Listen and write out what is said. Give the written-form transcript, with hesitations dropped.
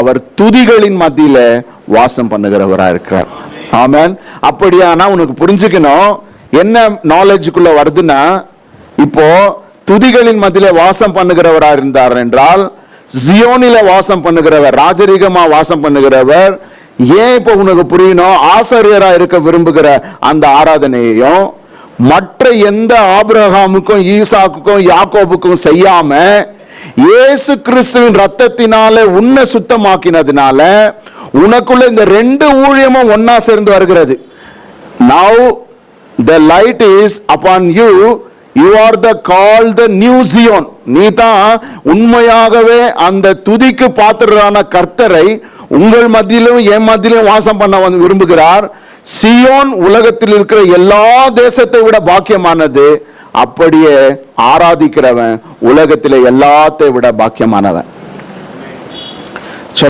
அவர் துதிகளின் மத்தியில வாசம் பண்ணுகிறவரா இருக்கிறார். ஆமென். அப்படியானா உனக்கு புரிஞ்சுக்கணும், என்ன நாலேஜுக்குள்ள வருதுன்னா, இப்போ துதிகளின் மத்தியில வாசம் பண்ணுகிறவரா இருந்தார் என்றால், ஜியோனில வாசம் பண்ணுகிறவர், ராஜரீகமா வாசம் பண்ணுகிறவர். ஏன் இப்போ உனக்கு புரியணும், ஆசாரியரா இருக்க விரும்புகிற அந்த ஆராதனையையும் மற்ற எந்த ஆபிரகாமுக்கும் ஈசாக்குக்கும் யாக்கோபுக்கும் செய்யாம இயேசு கிறிஸ்துவின் ரத்தத்தினால உன்னை சுத்தமாக்கினதுனால உனக்குள்ள இந்த ரெண்டு ஊழியமும் ஒன்னா சேர்ந்து வருகிறது. Now the light is upon you, you are the called the new Zion. நீ தான் உண்மையாகவே அந்த துதிக்கு பாத்திரரான கர்த்தரை உங்கள் மத்தியிலும் என் மத்தியிலும் வாசம் பண்ண விரும்புகிறார். சியோன் உலகத்தில் இருக்கிற எல்லா தேசத்தை விட பாக்கியமானது. அப்படியே ஆராதிக்கிறவன் உலகத்திலே எல்லாத்தை விட பாக்கியமானவன்.